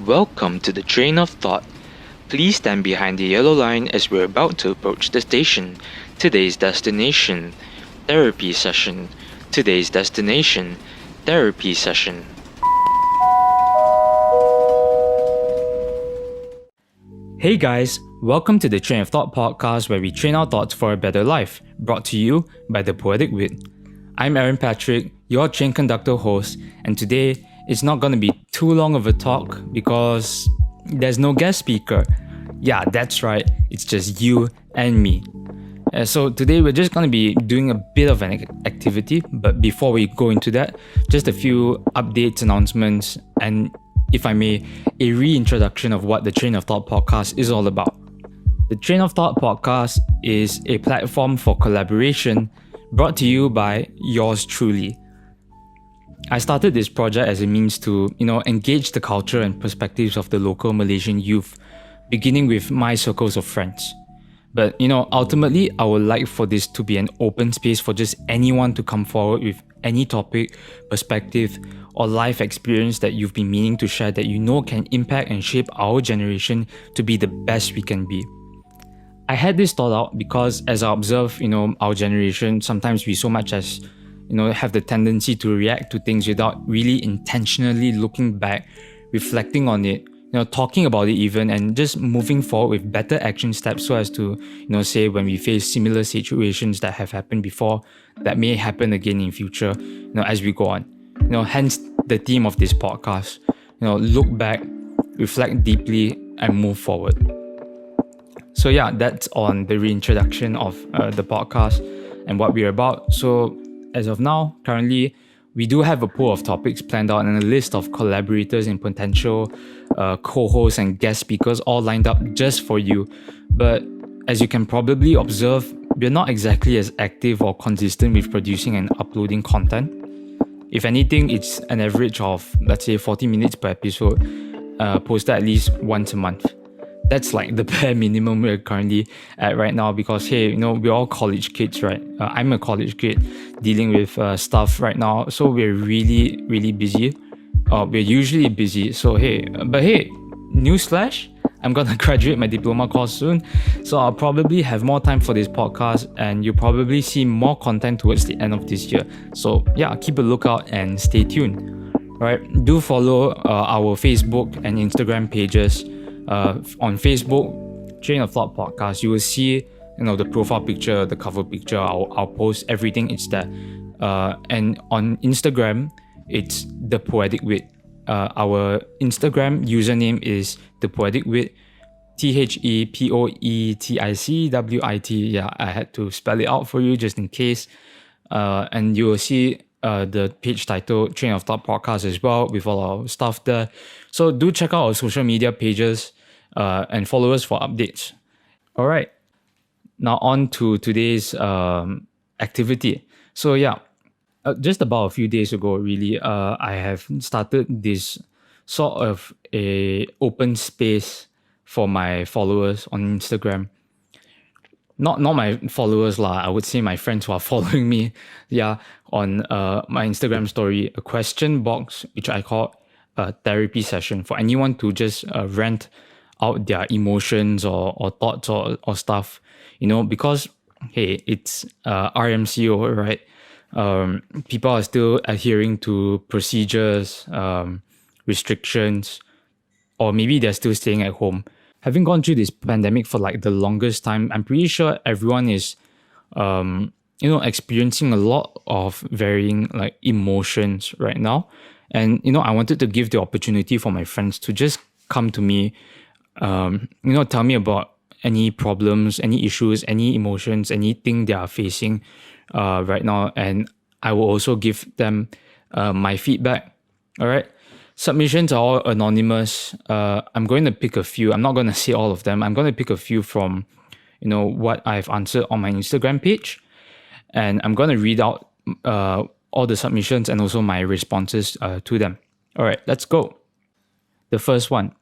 welcome to the Train of Thought. Please stand behind the yellow line as we're about to approach the station. Today's destination, therapy session. Today's destination, therapy session. Hey guys, welcome to the Train of Thought podcast where we train our thoughts for a better life, brought to you by The Poetic Wit. I'm Aaron Patrick, your train conductor host, and today it's not going to be too long of a talk because there's no guest speaker. Yeah, that's right, it's just you and me. So today we're just going to be doing a bit of an activity, but before we go into that, just a few updates, announcements, and if I may, a reintroduction of what the Train of Thought podcast is all about. The Train of Thought podcast is a platform for collaboration brought to you by yours truly. I started this project as a means to, engage the culture and perspectives of the local Malaysian youth, beginning with my circles of friends. But, ultimately, I would like for this to be an open space for just anyone to come forward with any topic, perspective, or life experience that you've been meaning to share that can impact and shape our generation to be the best we can be. I had this thought out because as I observe, our generation, sometimes we so much as, have the tendency to react to things without really intentionally looking back, reflecting on it, talking about it even, and just moving forward with better action steps so as to, say when we face similar situations that have happened before, that may happen again in future, as we go on. Hence the theme of this podcast, look back, reflect deeply, and move forward. So yeah, that's on the reintroduction of the podcast and what we're about. So as of now, currently, we do have a pool of topics planned out and a list of collaborators and potential co-hosts and guest speakers all lined up just for you. But as you can probably observe, we're not exactly as active or consistent with producing and uploading content. If anything, it's an average of, let's say, 40 minutes per episode, posted at least once a month. That's like the bare minimum we're currently at right now because, hey, we're all college kids, right? I'm a college kid dealing with stuff right now. So we're really, really busy. We're usually busy. So, hey, newsflash, I'm going to graduate my diploma course soon. So I'll probably have more time for this podcast and you'll probably see more content towards the end of this year. So yeah, keep a lookout and stay tuned. All right, do follow our Facebook and Instagram pages. On Facebook, Train of Thought Podcast, you will see the profile picture, the cover picture. I'll post everything. It's there. And on Instagram, it's The Poetic Wit. Our Instagram username is The Poetic Wit, ThePoeticWit. Yeah, I had to spell it out for you just in case. And you will see the page title Train of Thought Podcast as well with all our stuff there. So do check out our social media pages and follow us for updates. All right, now on to today's activity. So yeah, just about a few days ago, really, I have started this sort of a open space for my followers on Instagram. Not my followers lah, I would say my friends who are following me, on my Instagram story, a question box, which I call a therapy session for anyone to just rant out their emotions or thoughts or stuff, because, hey, it's RMCO, right? People are still adhering to procedures, restrictions, or maybe they're still staying at home. Having gone through this pandemic for like the longest time, I'm pretty sure everyone is, experiencing a lot of varying like emotions right now. And, I wanted to give the opportunity for my friends to just come to me, tell me about any problems, any issues, any emotions, anything they are facing right now. And I will also give them my feedback. All right. Submissions are all anonymous. I'm going to pick a few. I'm not going to say all of them. I'm going to pick a few from, what I've answered on my Instagram page. And I'm going to read out all the submissions and also my responses to them. All right, let's go. The first one.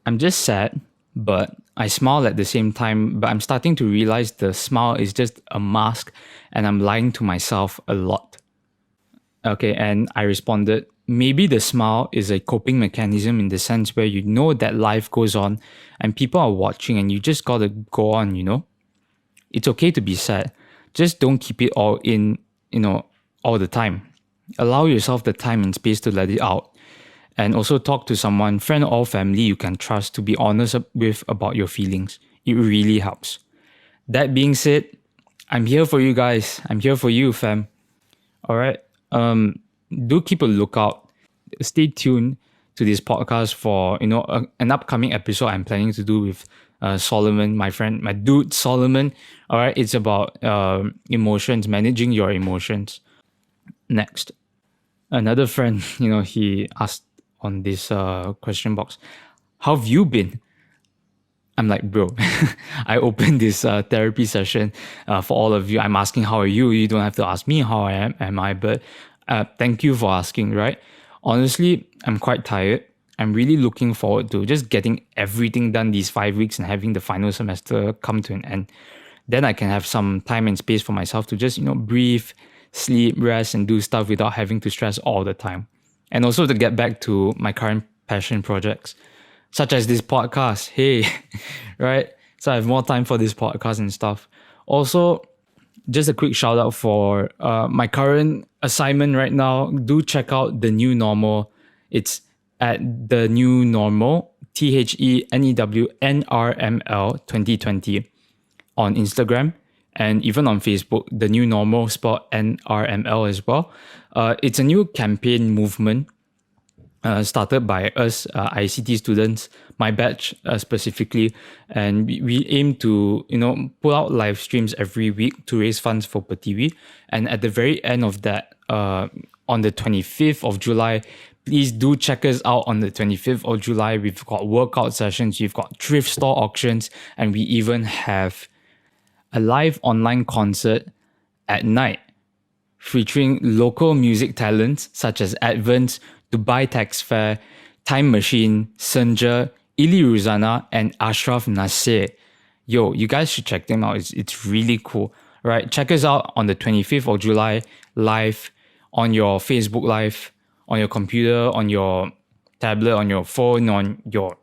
I'm just sad, but I smile at the same time, but I'm starting to realize the smile is just a mask and I'm lying to myself a lot. Okay, and I responded, maybe the smile is a coping mechanism in the sense where you know that life goes on and people are watching and you just gotta go on, you know? It's okay to be sad. Just don't keep it all in, all the time. Allow yourself the time and space to let it out. And also talk to someone, friend or family you can trust to be honest with about your feelings. It really helps. That being said, I'm here for you guys. I'm here for you, fam. All right. Do keep a lookout. Stay tuned to this podcast for an upcoming episode I'm planning to do with Solomon, my friend, my dude Solomon. All right. It's about emotions, managing your emotions. Next, another friend, he asked on this question box, how have you been? I'm like, bro, I opened this therapy session for all of you. I'm asking, how are you? You don't have to ask me how am I, but thank you for asking, right? Honestly, I'm quite tired. I'm really looking forward to just getting everything done these 5 weeks and having the final semester come to an end. Then I can have some time and space for myself to just, breathe, sleep, rest, and do stuff without having to stress all the time. And also to get back to my current passion projects, such as this podcast. Hey, right? So I have more time for this podcast and stuff. Also, just a quick shout out for my current assignment right now. Do check out The New Normal. It's at The New Normal, THENEWNRML 2020 on Instagram and even on Facebook, The New Normal, spelled NRML as well. It's a new campaign movement started by us ICT students, my batch specifically, and we aim to pull out live streams every week to raise funds for Pertiwi. And at the very end of that, on the 25th of July, please do check us out on the 25th of July. We've got workout sessions, we've got thrift store auctions, and we even have a live online concert at night featuring local music talents such as Advent, Dubai Tax Fair, Time Machine, Senja, Ili Ruzana, and Ashraf Nasir. Yo, you guys should check them out. It's really cool. Right? Check us out on the 25th of July live on your Facebook Live, on your computer, on your tablet, on your phone, on your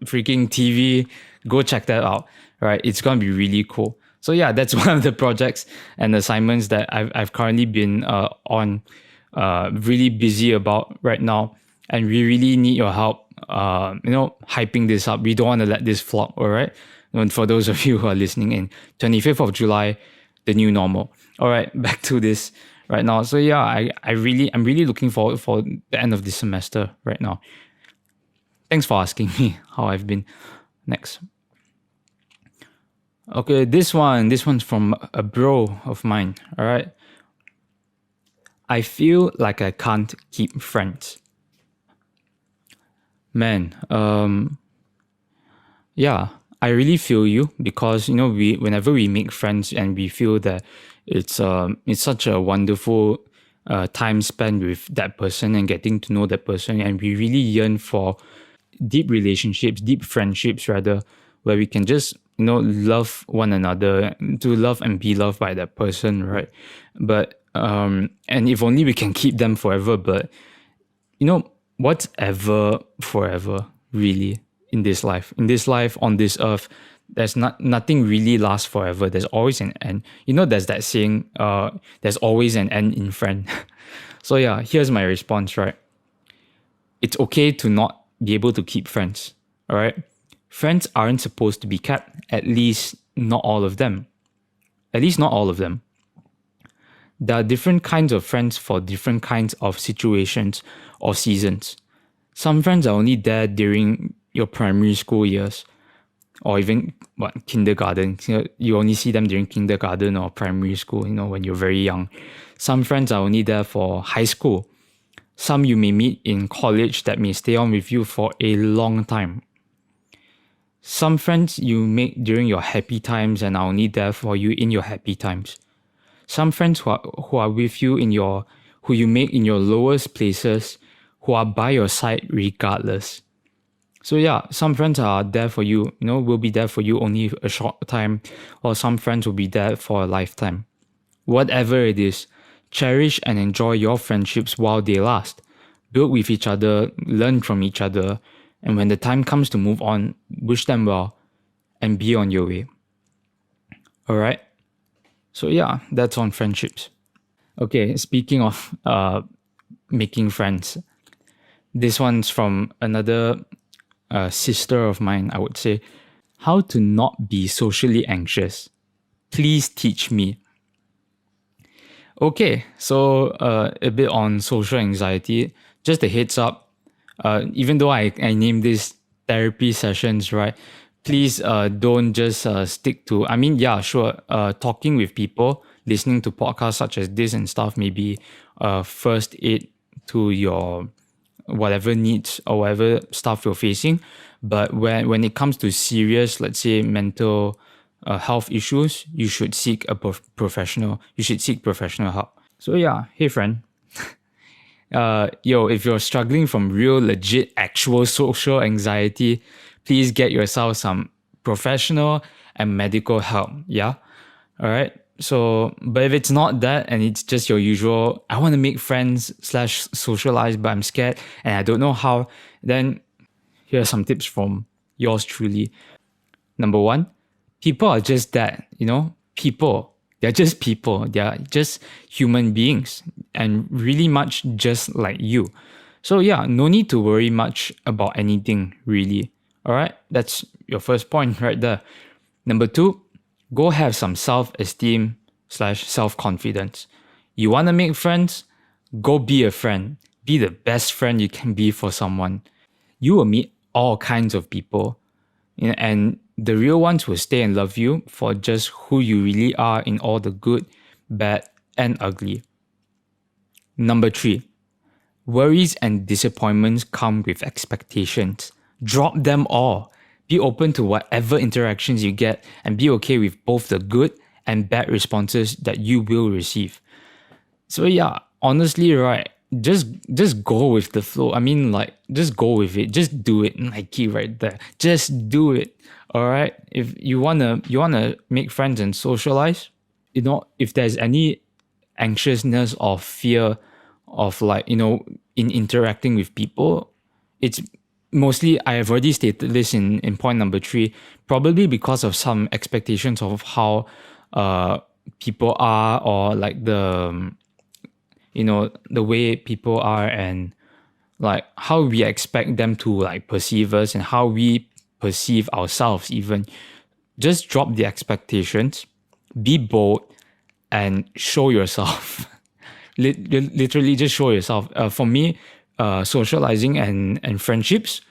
freaking TV. Go check that out. Right? It's gonna be really cool. So yeah, that's one of the projects and assignments that I've currently been on, really busy about right now, and we really need your help. Hyping this up. We don't want to let this flop. All right. And for those of you who are listening in, 25th of July, The New Normal. All right, back to this right now. So yeah, I'm really looking forward for the end of this semester right now. Thanks for asking me how I've been. Next. Okay, this one's from a bro of mine. All right. I feel like I can't keep friends. Man, yeah, I really feel you because whenever we make friends and we feel that it's such a wonderful time spent with that person and getting to know that person, and we really yearn for deep relationships, deep friendships rather, where we can just love one another, to love and be loved by that person, right? But and if only we can keep them forever. But what's ever forever really in this life on this earth? There's nothing really lasts forever. There's always an end. There's that saying, there's always an end in friend. So yeah, here's my response, right? It's okay to not be able to keep friends. All right. Friends aren't supposed to be kept, at least not all of them. At least not all of them. There are different kinds of friends for different kinds of situations or seasons. Some friends are only there during your primary school years, or even kindergarten. You only see them during kindergarten or primary school, when you're very young. Some friends are only there for high school. Some you may meet in college that may stay on with you for a long time. Some friends you make during your happy times and are only there for you in your happy times. Some friends who are with you who you make in your lowest places, who are by your side regardless. So yeah, some friends are there for you, will be there for you only a short time, or some friends will be there for a lifetime. Whatever it is, Cherish and enjoy your friendships while they last. Build with each other, learn from each other, and when the time comes to move on, wish them well and be on your way. Alright? So yeah, that's on friendships. Okay, speaking of making friends, this one's from another sister of mine, I would say. How to not be socially anxious. Please teach me. Okay, so a bit on social anxiety. Just a heads up, even though I named this therapy sessions, right? Please don't just stick to, I mean, yeah, sure, talking with people, listening to podcasts such as this and stuff may be first aid to your whatever needs or whatever stuff you're facing. But when it comes to serious, let's say, mental health issues, you should seek a professional. You should seek professional help. So yeah, hey friend, if you're struggling from real, legit, actual social anxiety, please get yourself some professional and medical help. Yeah, all right. So, but if it's not that and it's just your usual, I want to make friends / socialize, but I'm scared and I don't know how, then here are some tips from yours truly. Number one, people are just that, people. They're just people. They're just human beings and really much just like you. So yeah, no need to worry much about anything really. All right, that's your first point right there. Number two, go have some self-esteem / self-confidence. You want to make friends? Go be a friend. Be the best friend you can be for someone. You will meet all kinds of people, and the real ones will stay and love you for just who you really are in all the good, bad, and ugly. Number three, worries and disappointments come with expectations. Drop them all. Be open to whatever interactions you get and be okay with both the good and bad responses that you will receive. So yeah, honestly, right, just go with the flow. I mean, like, just go with it. Just do it. Nike right there. Just do it. All right. If you wanna make friends and socialize, if there's any anxiousness or fear of in interacting with people, it's mostly, I have already stated this in point number 3, probably because of some expectations of how people are, or like the way people are, and like how we expect them to like perceive us and how we perceive ourselves even. Just drop the expectations, be bold, and show yourself. Literally just show yourself. For me, socializing and friendships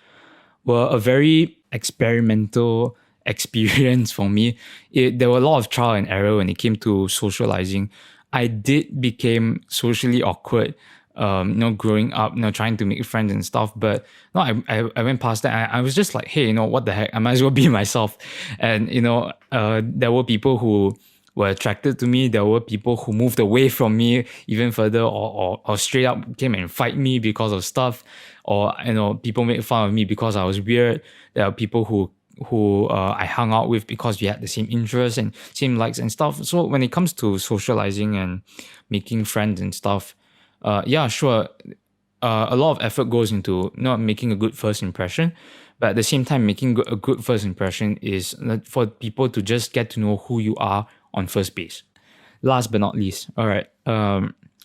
were a very experimental experience for me. There were a lot of trial and error when it came to socializing. I did became socially awkward, growing up, trying to make friends and stuff. But no, I went past that. I was just like, hey, what the heck? I might as well be myself. And there were people who were attracted to me. There were people who moved away from me even further, or straight up came and fight me because of stuff, or people made fun of me because I was weird. There are people who I hung out with because we had the same interests and same likes and stuff. So when it comes to socializing and making friends and stuff, yeah, sure, a lot of effort goes into not making a good first impression, but at the same time, making a good first impression is for people to just get to know who you are on first base. Last but not least, all right,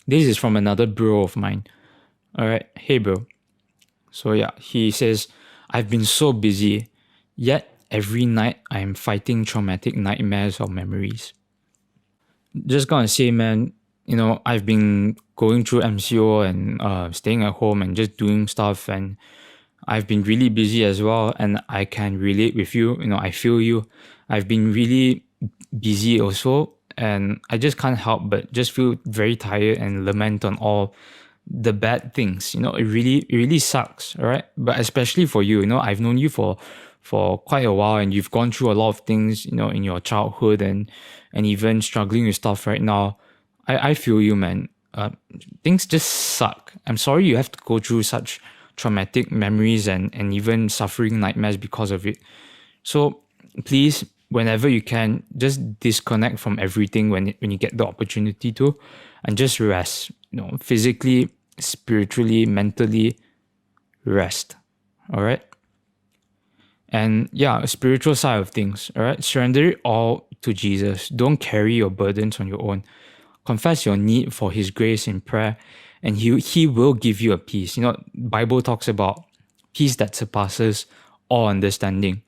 this is from another bro of mine. All right, hey bro. So yeah, he says, I've been so busy, yet every night I am fighting traumatic nightmares or memories. Just gonna say, man, I've been going through MCO and staying at home and just doing stuff, and I've been really busy as well, and I can relate with you. I feel you. I've been really busy also, and I just can't help but just feel very tired and lament on all the bad things. It really sucks, all right? But especially for you, I've known you for quite a while, and you've gone through a lot of things, in your childhood and even struggling with stuff right now. I feel you, man. Things just suck. I'm sorry you have to go through such traumatic memories and even suffering nightmares because of it. So please whenever you can, just disconnect from everything when you get the opportunity to, and just rest. Physically, spiritually, mentally, rest. All right. And yeah, spiritual side of things. All right. Surrender it all to Jesus. Don't carry your burdens on your own. Confess your need for His grace in prayer, and He will give you a peace. Bible talks about peace that surpasses all understanding.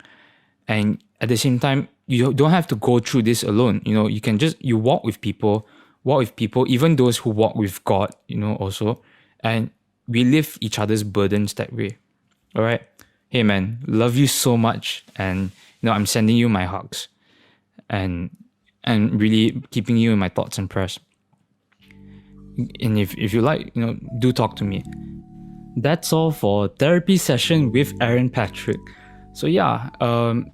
And at the same time, you don't have to go through this alone. You can you walk with people, even those who walk with God, also. And we lift each other's burdens that way. All right. Hey man, love you so much. And, I'm sending you my hugs and really keeping you in my thoughts and prayers. And if you like, do talk to me. That's all for therapy session with Aaron Patrick. So yeah,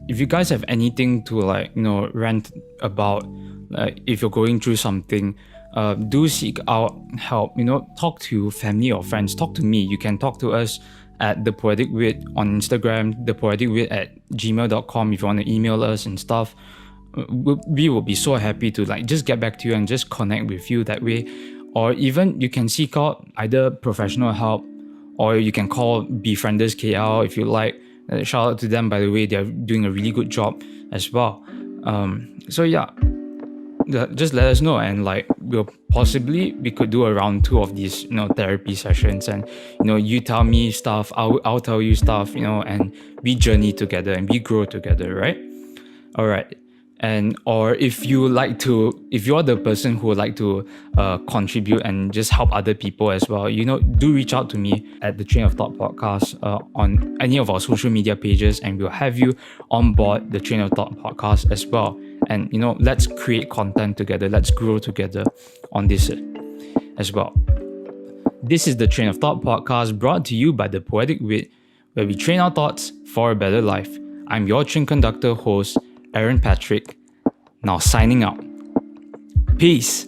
if you guys have anything to rant about, if you're going through something, do seek out help. Talk to family or friends. Talk to me. You can talk to us at The Poetic Wit on Instagram, thepoeticwit@gmail.com if you want to email us and stuff. We will be so happy to just get back to you and just connect with you that way. Or even you can seek out either professional help, or you can call Befrienders KL if you like. Shout out to them, by the way. They're doing a really good job as well. So yeah, just let us know, and we could do around 2 of these therapy sessions, and you tell me stuff, I'll tell you stuff, and we journey together and we grow together, right? All right. Or if you're the person who would like to contribute and just help other people as well, do reach out to me at the Train of Thought podcast on any of our social media pages, and we'll have you on board the Train of Thought podcast as well. And let's create content together, let's grow together on this as well. This is the Train of Thought podcast, brought to you by The Poetic Wit, where we train our thoughts for a better life. I'm your train conductor host, Aaron Patrick, now signing out. Peace.